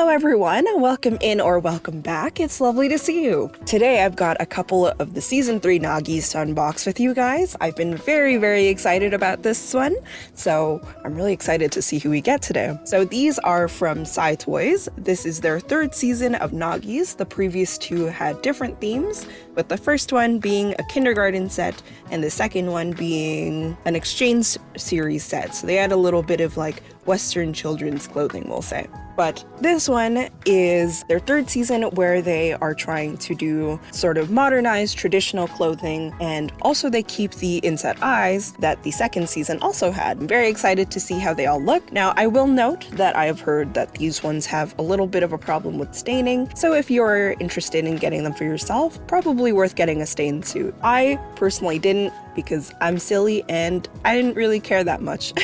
Hello everyone, welcome in or welcome back. It's lovely to see you. Today I've got a couple of the Season 3 Nagis to unbox with you guys. I've been very excited about this one, so I'm really excited to see who we get today. So these are from CYTOYS. This is their third season of Nagis. The previous two had different themes, with the first one being a kindergarten set and the second one being an exchange series set. So they had a little bit of like Western children's clothing, we'll say. But this one is their third season where they are trying to do sort of modernized traditional clothing, and also they keep the inset eyes that the second season also had. I'm very excited to see how they all look. Now, I will note that I have heard that these ones have a little bit of a problem with staining, so if you're interested in getting them for yourself, probably worth getting a stain suit. I personally didn't, because I'm silly and I didn't really care that much.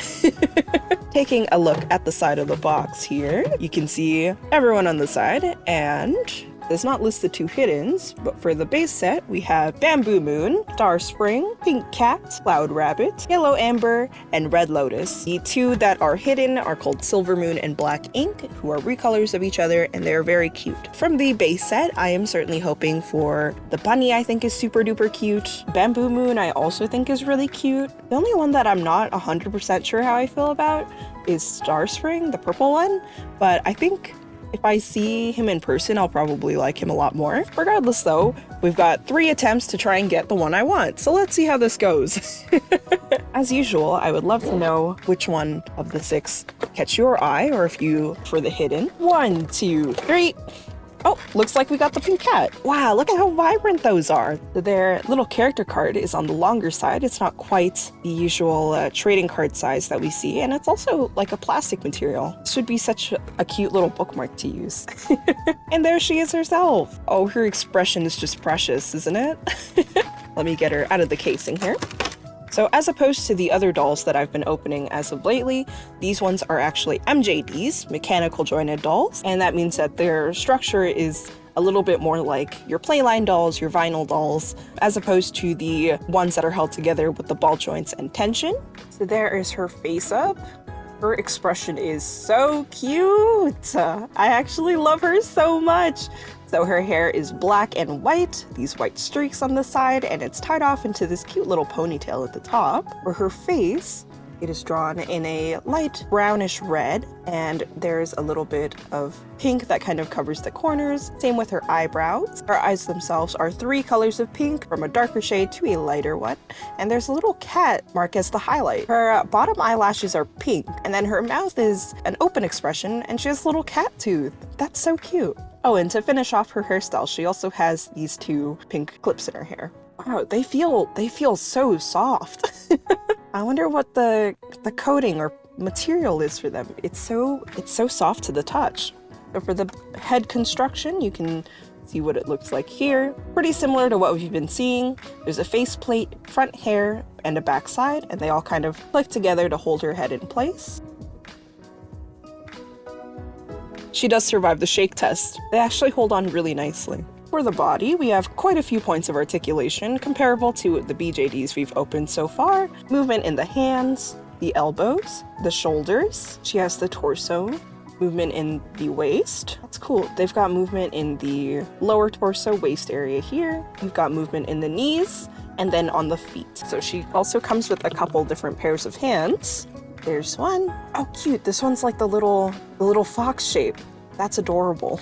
Taking a look at the side of the box here, you can see everyone on the side, and there's not listed two hiddens, but for the base set, we have Bamboo Moon, Star Spring, Pink Cat, Cloud Rabbit, Yellow Amber, and Red Lotus. The two that are hidden are called Silver Moon and Black Ink, who are recolors of each other, and they're very cute. From the base set, I am certainly hoping for the bunny. I think is super duper cute. Bamboo Moon I also think is really cute. The only one that I'm not 100% sure how I feel about is Star Spring, the purple one, but I think if I see him in person, I'll probably like him a lot more. Regardless though, we've got 3 attempts to try and get the one I want, so let's see how this goes. As usual, I would love to know which one of the 6 catch your eye, or if you for the hidden. 1, 2, 3. Oh, looks like we got the pink cat. Wow, look at how vibrant those are. Their little character card is on the longer side. It's not quite the usual trading card size that we see, and it's also like a plastic material. This should be such a cute little bookmark to use. And there she is herself. Oh, her expression is just precious, isn't it? Let me get her out of the casing here. So as opposed to the other dolls that I've been opening as of lately, these ones are actually MJDs, mechanical jointed dolls, and that means that their structure is a little bit more like your playline dolls, your vinyl dolls, as opposed to the ones that are held together with the ball joints and tension. So there is her face up. Her expression is so cute. I actually love her so much. So her hair is black and white, these white streaks on the side, and it's tied off into this cute little ponytail at the top. For her face, it is drawn in a light brownish red, and there's a little bit of pink that kind of covers the corners. Same with her eyebrows. Her eyes themselves are 3 colors of pink, from a darker shade to a lighter one, and there's a little cat marked as the highlight. Her bottom eyelashes are pink, and then her mouth is an open expression, and she has a little cat tooth. That's so cute. Oh, and to finish off her hairstyle, she also has these 2 pink clips in her hair. Wow, they feel so soft. I wonder what the coating or material is for them. It's so soft to the touch. So for the head construction, you can see what it looks like here. Pretty similar to what we've been seeing. There's a faceplate, front hair, and a back side, and they all kind of click together to hold her head in place. She does survive the shake test. They actually hold on really nicely. For the body, we have quite a few points of articulation comparable to the BJDs we've opened so far. Movement in the hands, the elbows, the shoulders. She has the torso, movement in the waist. That's cool. They've got movement in the lower torso waist area here. You've got movement in the knees and then on the feet. So she also comes with a couple different pairs of hands. There's one. Oh, cute. This one's like the little fox shape. That's adorable.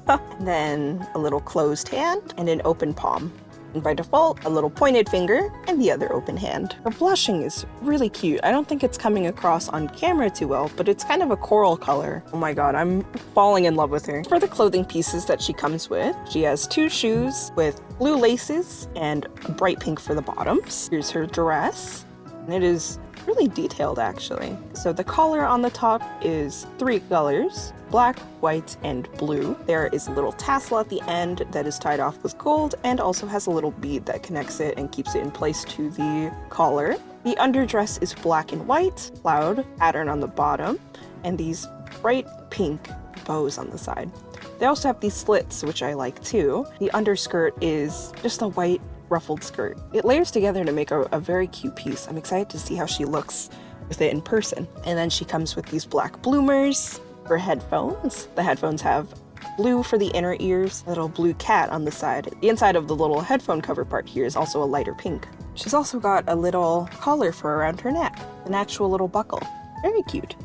And then a little closed hand and an open palm. And by default, a little pointed finger and the other open hand. Her blushing is really cute. I don't think it's coming across on camera too well, but it's kind of a coral color. Oh my god, I'm falling in love with her. For the clothing pieces that she comes with, she has 2 shoes with blue laces and bright pink for the bottoms. Here's her dress, and it is really detailed actually. So the collar on the top is 3 colors, black, white, and blue. There is a little tassel at the end that is tied off with gold and also has a little bead that connects it and keeps it in place to the collar. The underdress is black and white, cloud pattern on the bottom, and these bright pink bows on the side. They also have these slits, which I like too. The underskirt is just a white ruffled skirt. It layers together to make a very cute piece. I'm excited to see how she looks with it in person. And then she comes with these black bloomers, For headphones, the headphones have blue for the inner ears, a little blue cat on the side. The inside of the little headphone cover part here is also a lighter pink. She's also got a little collar for around her neck, an actual little buckle. Very cute.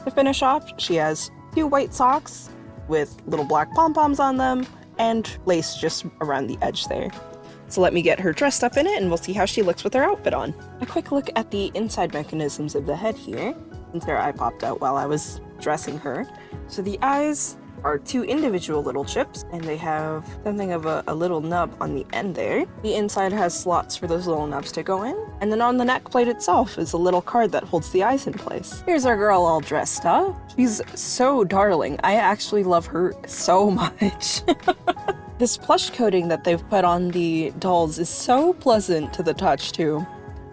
To finish off, she has 2 white socks with little black pom-poms on them and lace just around the edge there. So let me get her dressed up in it and we'll see how she looks with her outfit on. A quick look at the inside mechanisms of the head here, since her eye popped out while I was dressing her. So the eyes are 2 individual little chips, and they have something of a little nub on the end there. The inside has slots for those little nubs to go in, and then on the neck plate itself is a little card that holds the eyes in place. Here's our girl all dressed up. She's so darling. I actually love her so much. This plush coating that they've put on the dolls is so pleasant to the touch too.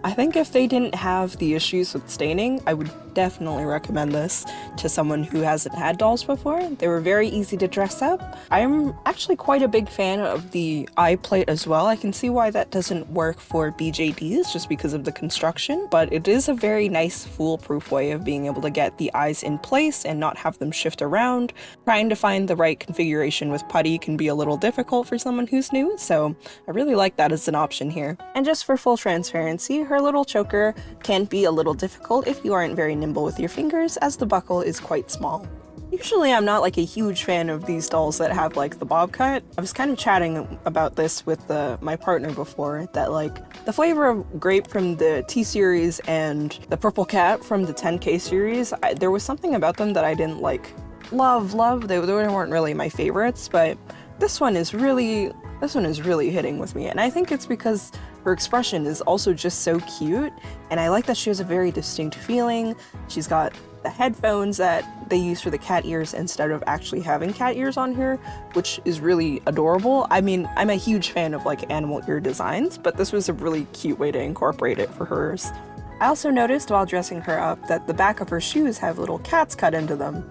I think if they didn't have the issues with staining, I would definitely recommend this to someone who hasn't had dolls before. They were very easy to dress up. I'm actually quite a big fan of the eye plate as well. I can see why that doesn't work for BJDs just because of the construction, but it is a very nice foolproof way of being able to get the eyes in place and not have them shift around. Trying to find the right configuration with putty can be a little difficult for someone who's new, so I really like that as an option here. And just for full transparency, her little choker can be a little difficult if you aren't very nimble with your fingers, as the buckle is quite small. Usually I'm not like a huge fan of these dolls that have like the bob cut. I was kind of chatting about this with my partner before, that like the flavor of grape from the T series and the purple cat from the 10K series, there was something about them that I didn't like love. They weren't really my favorites, but this one is really hitting with me, and I think it's because her expression is also just so cute, and I like that she has a very distinct feeling. She's got the headphones that they use for the cat ears instead of actually having cat ears on her, which is really adorable. I mean, I'm a huge fan of like animal ear designs, but this was a really cute way to incorporate it for hers. I also noticed while dressing her up that the back of her shoes have little cats cut into them,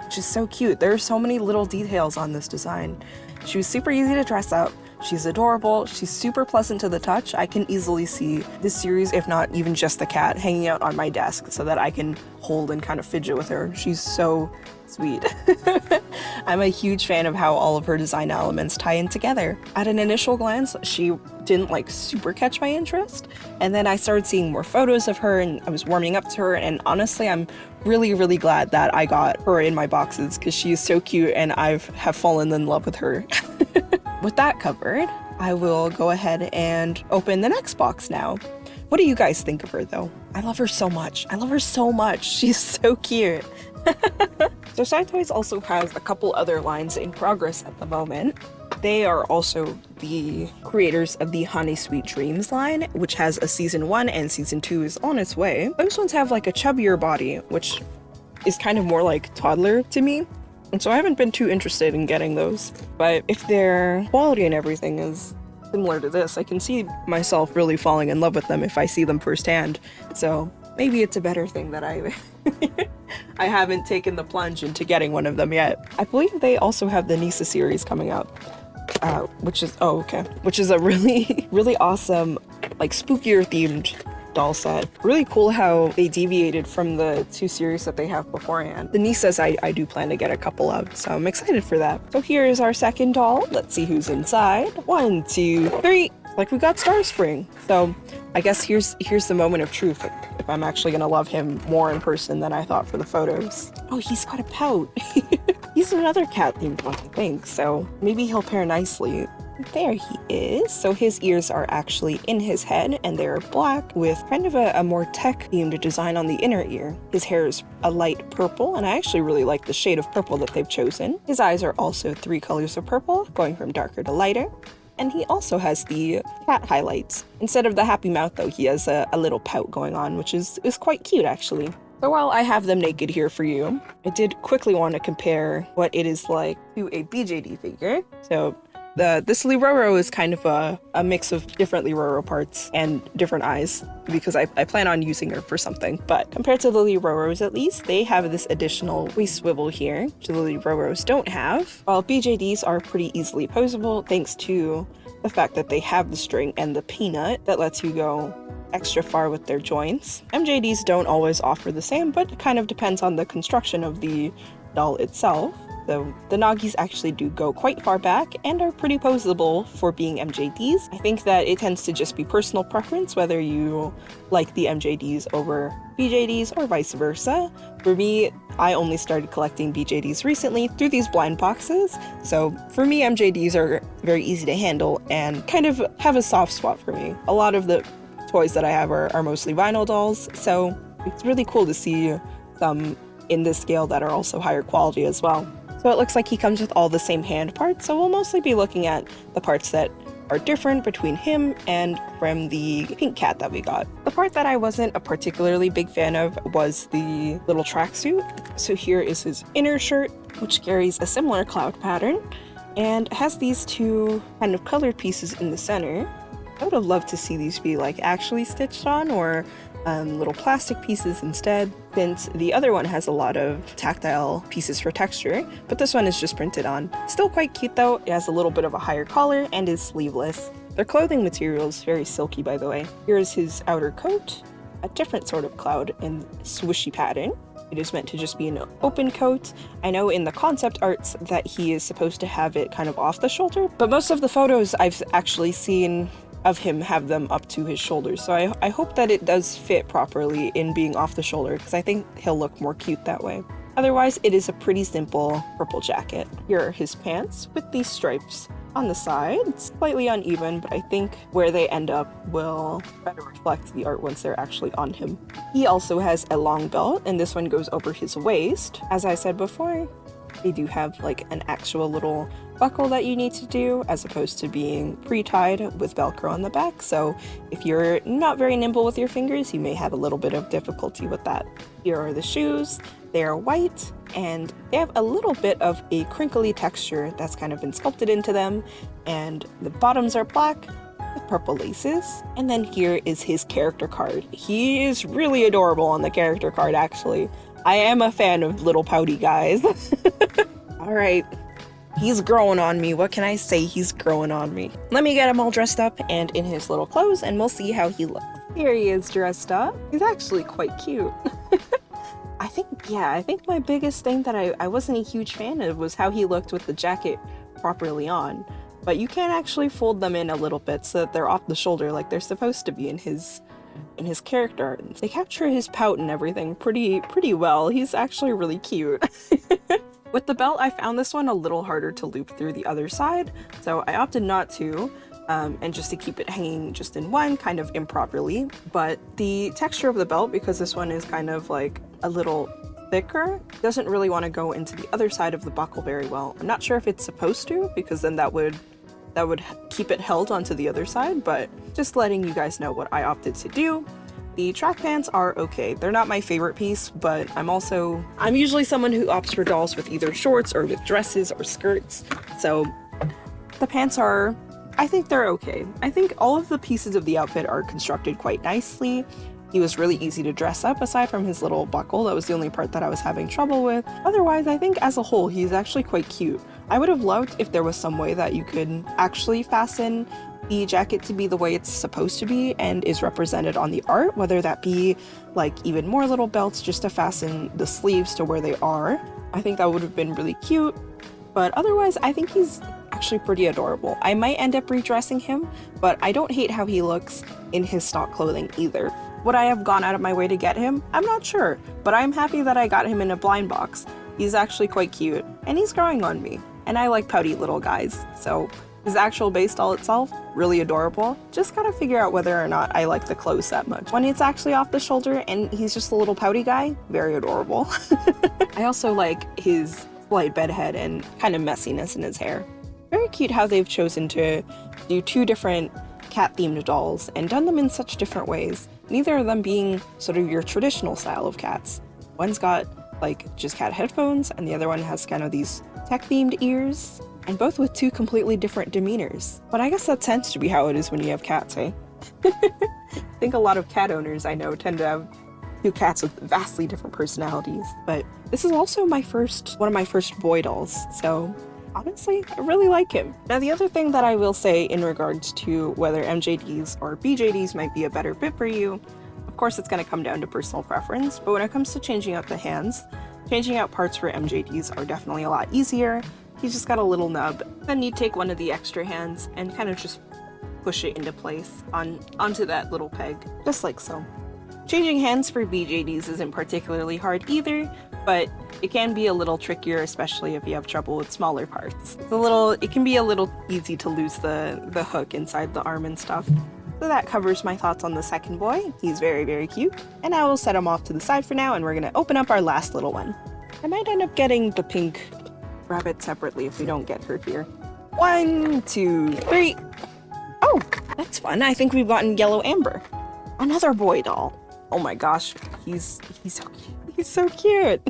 which is so cute. There are so many little details on this design. She was super easy to dress up. She's adorable. She's super pleasant to the touch. I can easily see this series, if not even just the cat, hanging out on my desk so that I can hold and kind of fidget with her. She's so sweet. I'm a huge fan of how all of her design elements tie in together. At an initial glance, she didn't like super catch my interest, and then I started seeing more photos of her and I was warming up to her, and honestly I'm really glad that I got her in my boxes because she is so cute and I have fallen in love with her. With that covered, I will go ahead and open the next box now. What do you guys think of her though? I love her so much. She's so cute. So CYTOYS also has a couple other lines in progress at the moment. They are also the creators of the Honey Sweet Dreams line, which has a season 1 and season 2 is on its way. Those ones have like a chubbier body, which is kind of more like toddler to me. And so I haven't been too interested in getting those. But if their quality and everything is similar to this, I can see myself really falling in love with them if I see them firsthand. So maybe it's a better thing that I haven't taken the plunge into getting one of them yet. I believe they also have the Nisa series coming up, which is a really awesome, like spookier themed doll set. Really cool how they deviated from the 2 series that they have beforehand. The Nisas I do plan to get a couple of, so I'm excited for that. So here is our second doll. Let's see who's inside. 1, 2, 3. Like we got Starspring. So I guess here's the moment of truth, if I'm actually gonna love him more in person than I thought for the photos. Oh, he's got a pout. He's another cat themed one, I think, so maybe he'll pair nicely. There he is. So his ears are actually in his head and they're black with kind of a more tech themed design on the inner ear. His hair is a light purple, and I actually really like the shade of purple that they've chosen. His eyes are also 3 colors of purple, going from darker to lighter. And he also has the cat highlights. Instead of the happy mouth though, he has a little pout going on, which is quite cute actually. So while I have them naked here for you, I did quickly want to compare what it is like to a BJD figure. So this Liroro is kind of a mix of different Liroro parts and different eyes, because I plan on using her for something. But compared to the Liroros, at least, they have this additional waist swivel here, which the Liroros don't have, while BJDs are pretty easily posable thanks to the fact that they have the string and the peanut that lets you go extra far with their joints. MJDs don't always offer the same, but it kind of depends on the construction of the doll itself. So the Nagis actually do go quite far back and are pretty poseable for being MJDs. I think that it tends to just be personal preference whether you like the MJDs over BJDs or vice versa. For me, I only started collecting BJDs recently through these blind boxes, so for me MJDs are very easy to handle and kind of have a soft spot for me. A lot of the toys that I have are mostly vinyl dolls, so it's really cool to see some in this scale that are also higher quality as well. So it looks like he comes with all the same hand parts, so we'll mostly be looking at the parts that are different between him and from the pink cat that we got. The part that I wasn't a particularly big fan of was the little tracksuit. So here is his inner shirt, which carries a similar cloud pattern and has these two kind of colored pieces in the center. I would have loved to see these be like actually stitched on or little plastic pieces instead, since the other one has a lot of tactile pieces for texture, but this one is just printed on. Still quite cute though. It has a little bit of a higher collar and is sleeveless. Their clothing material is very silky, by the way. Here is his outer coat, a different sort of cloud and swishy pattern. It is meant to just be an open coat. I know in the concept arts that he is supposed to have it kind of off the shoulder, but most of the photos I've actually seen of him have them up to his shoulders, so I hope that it does fit properly in being off the shoulder, because I think he'll look more cute that way. Otherwise, it is a pretty simple purple jacket. Here are his pants with these stripes on the side. It's slightly uneven, but I think where they end up will better reflect the art once they're actually on him. He also has a long belt, and this one goes over his waist. As I said before, they do have like an actual little buckle that you need to do as opposed to being pre-tied with Velcro on the back, so if you're not very nimble with your fingers, you may have a little bit of difficulty with that. Here are the shoes. They are white and they have a little bit of a crinkly texture that's kind of been sculpted into them, and the bottoms are black with purple laces. And then here is his character card. He is really adorable on the character card, actually. I am a fan of little pouty guys. All right, he's growing on me. What can I say? He's growing on me. Let me get him all dressed up and in his little clothes, and we'll see how he looks. Here he is dressed up. He's actually quite cute. I think my biggest thing that I wasn't a huge fan of was how he looked with the jacket properly on. But you can actually fold them in a little bit so that they're off the shoulder like they're supposed to be in his character. They capture his pout and everything pretty well. He's actually really cute. With the belt, I found this one a little harder to loop through the other side, so I opted not to, and just to keep it hanging just in one, kind of improperly. But the texture of the belt, because this one is kind of like a little thicker, doesn't really want to go into the other side of the buckle very well. I'm not sure if it's supposed to, because then that would keep it held onto the other side, but just letting you guys know what I opted to do. The track pants are okay. They're not my favorite piece, but I'm usually someone who opts for dolls with either shorts or with dresses or skirts. So the pants I think they're okay. I think all of the pieces of the outfit are constructed quite nicely. He was really easy to dress up aside from his little buckle. That was the only part that I was having trouble with. Otherwise, I think as a whole, he's actually quite cute. I would have loved if there was some way that you could actually fasten the jacket to be the way it's supposed to be and is represented on the art, whether that be like even more little belts just to fasten the sleeves to where they are. I think that would have been really cute, but otherwise I think he's actually pretty adorable. I might end up redressing him, but I don't hate how he looks in his stock clothing either. Would I have gone out of my way to get him? I'm not sure, but I'm happy that I got him in a blind box. He's actually quite cute, and he's growing on me, and I like pouty little guys, so his actual base doll itself, really adorable. Just gotta figure out whether or not I like the clothes that much. When it's actually off the shoulder and he's just a little pouty guy, very adorable. I also like his slight bedhead and kind of messiness in his hair. Very cute how they've chosen to do two different cat-themed dolls and done them in such different ways, neither of them being sort of your traditional style of cats. One's got like just cat headphones, and the other one has kind of these tech-themed ears, and both with two completely different demeanors. But I guess that tends to be how it is when you have cats, eh? I think a lot of cat owners I know tend to have two cats with vastly different personalities. But this is also one of my first boy dolls, so honestly, I really like him. Now, the other thing that I will say in regards to whether MJDs or BJDs might be a better fit for you, of course, it's going to come down to personal preference, but when it comes to changing out the hands, changing out parts for MJDs are definitely a lot easier. He's just got a little nub. Then you take one of the extra hands and kind of just push it into place onto that little peg, just like so. Changing hands for BJDs isn't particularly hard either, but it can be a little trickier, especially if you have trouble with smaller parts. It can be a little easy to lose the hook inside the arm and stuff. So that covers my thoughts on the second boy. He's very, very cute. And I will set him off to the side for now, and we're gonna open up our last little one. I might end up getting the pink rabbit separately if we don't get her here. 1, 2, 3. Oh, that's fun. I think we've gotten Yellow Amber. Another boy doll. Oh my gosh, he's so cute. He's so cute.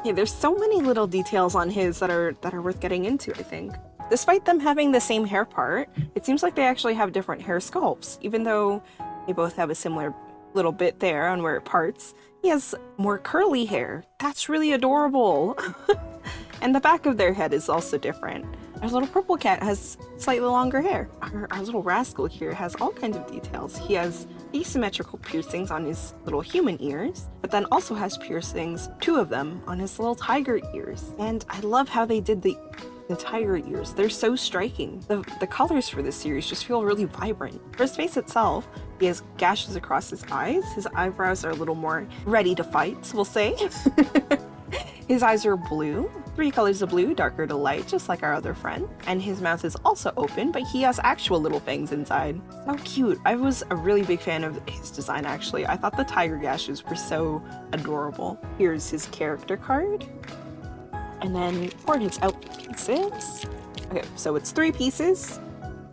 Okay, there's so many little details on his that are worth getting into, I think. Despite them having the same hair part, it seems like they actually have different hair sculpts. Even though they both have a similar little bit there on where it parts, he has more curly hair. That's really adorable. And the back of their head is also different. Our little purple cat has slightly longer hair. Our little rascal here has all kinds of details. He has asymmetrical piercings on his little human ears, but then also has piercings, 2 of them, on his little tiger ears. And I love how they did the tiger ears. They're so striking. The colors for this series just feel really vibrant. For his face itself, he has gashes across his eyes. His eyebrows are a little more ready to fight, we'll say. His eyes are blue, 3 colors of blue, darker to light, just like our other friend. And his mouth is also open, but he has actual little fangs inside. So cute. I was a really big fan of his design, actually. I thought the tiger gashes were so adorable. Here's his character card. And then for his outfit pieces, okay, so it's 3 pieces.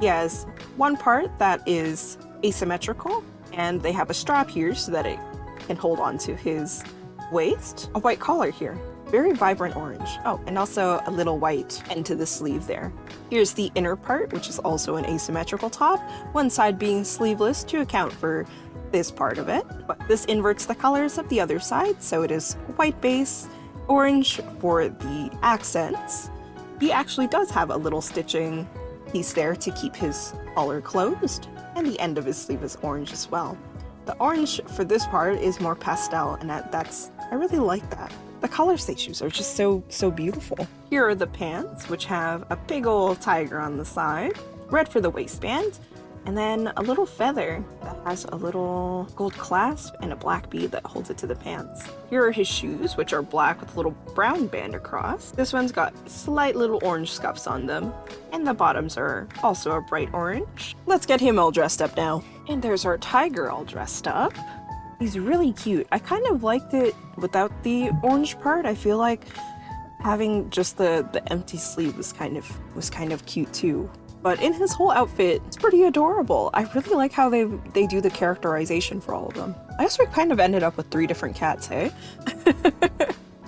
He has one part that is asymmetrical, and they have a strap here so that it can hold on to his waist. A white collar here, very vibrant orange. Oh, and also a little white end to the sleeve there. Here's the inner part, which is also an asymmetrical top, one side being sleeveless to account for this part of it. But this inverts the colors of the other side, so it is white base, orange for the accents. He actually does have a little stitching piece there to keep his collar closed, and the end of his sleeve is orange as well. The orange for this part is more pastel, and I really like that. The colors they choose are just so beautiful. Here are the pants, which have a big old tiger on the side, red for the waistband, and then a little feather that has a little gold clasp and a black bead that holds it to the pants. Here are his shoes, which are black with a little brown band across. This one's got slight little orange scuffs on them, and the bottoms are also a bright orange. Let's get him all dressed up now. And there's our tiger all dressed up. He's really cute. I kind of liked it without the orange part. I feel like having just the empty sleeve was kind of cute too. But in his whole outfit, it's pretty adorable. I really like how they do the characterization for all of them. I guess we kind of ended up with 3 different cats, hey?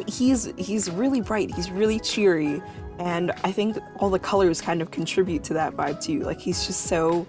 He's really bright, he's really cheery, and I think all the colors kind of contribute to that vibe too. Like, he's just so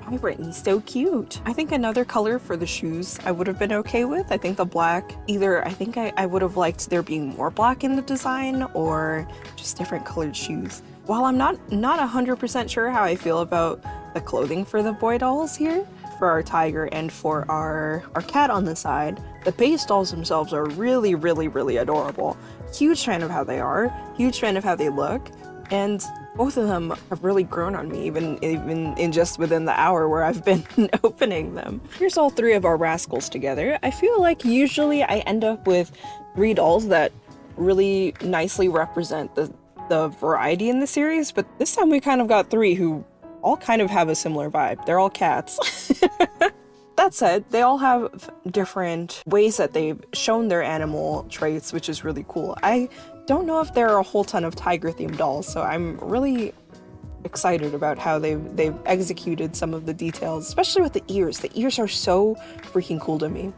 vibrant and he's so cute. I think another color for the shoes I would have been okay with. I think the black, I would have liked there being more black in the design or just different colored shoes. While I'm not 100% sure how I feel about the clothing for the boy dolls here, for our tiger and for our cat on the side, the base dolls themselves are really, really, really adorable. Huge fan of how they are, huge fan of how they look, and both of them have really grown on me, even in just within the hour where I've been opening them. Here's all 3 of our rascals together. I feel like usually I end up with 3 dolls that really nicely represent the variety in the series, but this time we kind of got 3 who all kind of have a similar vibe. They're all cats. That said, they all have different ways that they've shown their animal traits, which is really cool. I don't know if there are a whole ton of tiger themed dolls, so I'm really excited about how they've executed some of the details, especially with the ears. The ears are so freaking cool to me.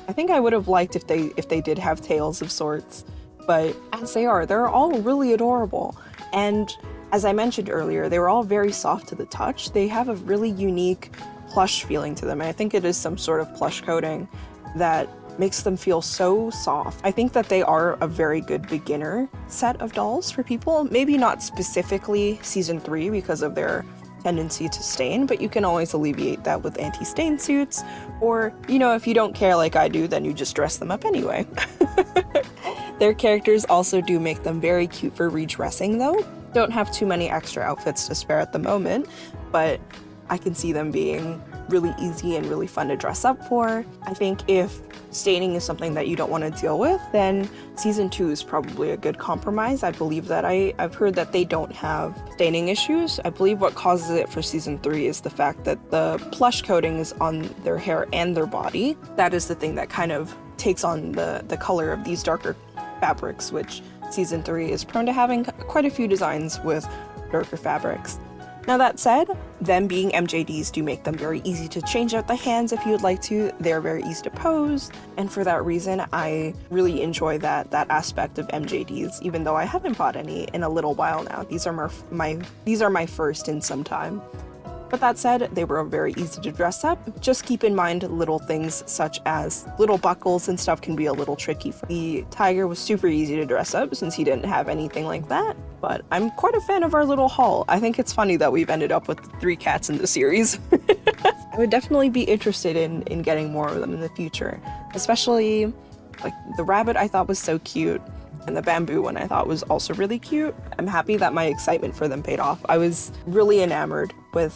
I think I would have liked if they did have tails of sorts, but as they're all really adorable. And as I mentioned earlier, they were all very soft to the touch. They have a really unique plush feeling to them, and I think it is some sort of plush coating that makes them feel so soft. I think that they are a very good beginner set of dolls for people. Maybe not specifically season 3 because of their tendency to stain, but you can always alleviate that with anti-stain suits, or, you know, if you don't care like I do, then you just dress them up anyway. Their characters also do make them very cute for redressing though. Don't have too many extra outfits to spare at the moment, but I can see them being really easy and really fun to dress up for. I think if staining is something that you don't want to deal with, then season 2 is probably a good compromise. I believe that I've heard that they don't have staining issues. I believe what causes it for season 3 is the fact that the plush coating is on their hair and their body. That is the thing that kind of takes on the color of these darker fabrics, which season 3 is prone to having quite a few designs with darker fabrics. Now that said, them being MJDs do make them very easy to change out the hands if you would like to. They're very easy to pose, and for that reason I really enjoy that aspect of MJDs, even though I haven't bought any in a little while now. These are my first in some time. But that said, they were very easy to dress up. Just keep in mind little things such as little buckles and stuff can be a little tricky. The tiger was super easy to dress up since he didn't have anything like that, but I'm quite a fan of our little haul. I think it's funny that we've ended up with 3 cats in the series. I would definitely be interested in getting more of them in the future, especially like the rabbit I thought was so cute. And the bamboo one I thought was also really cute. I'm happy that my excitement for them paid off. I was really enamored with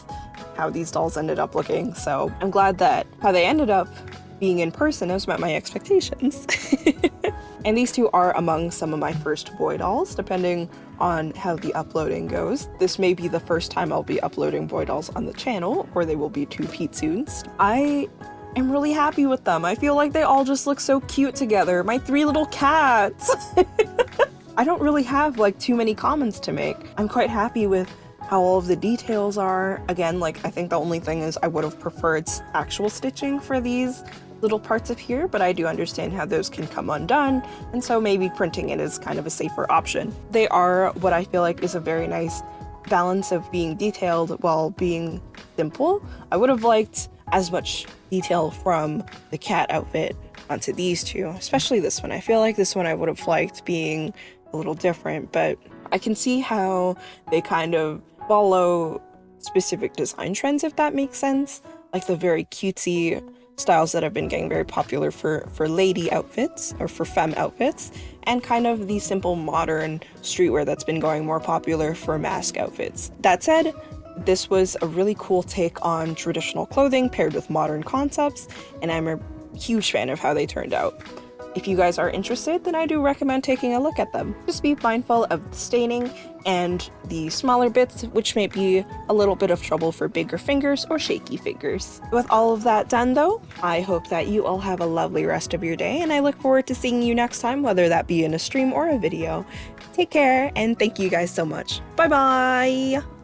how these dolls ended up looking, so I'm glad that how they ended up being in person has met my expectations. And these 2 are among some of my first boy dolls, depending on how the uploading goes. This may be the first time I'll be uploading boy dolls on the channel, or they will be 2 Pete soons. I'm really happy with them. I feel like they all just look so cute together. My 3 little cats. I don't really have like too many comments to make. I'm quite happy with how all of the details are. Again, like I think the only thing is I would have preferred actual stitching for these little parts of here, but I do understand how those can come undone, and so maybe printing it is kind of a safer option. They are what I feel like is a very nice balance of being detailed while being simple. I would have liked as much detail from the cat outfit onto these 2, especially this one. I feel like this one I would have liked being a little different, but I can see how they kind of follow specific design trends, if that makes sense. Like the very cutesy styles that have been getting very popular for lady outfits or for femme outfits, and kind of the simple modern streetwear that's been going more popular for mask outfits. That said, this was a really cool take on traditional clothing paired with modern concepts, and I'm a huge fan of how they turned out. If you guys are interested, then I do recommend taking a look at them. Just be mindful of the staining and the smaller bits, which may be a little bit of trouble for bigger fingers or shaky fingers. With all of that done though, I hope that you all have a lovely rest of your day, and I look forward to seeing you next time, whether that be in a stream or a video. Take care, and thank you guys so much. Bye bye!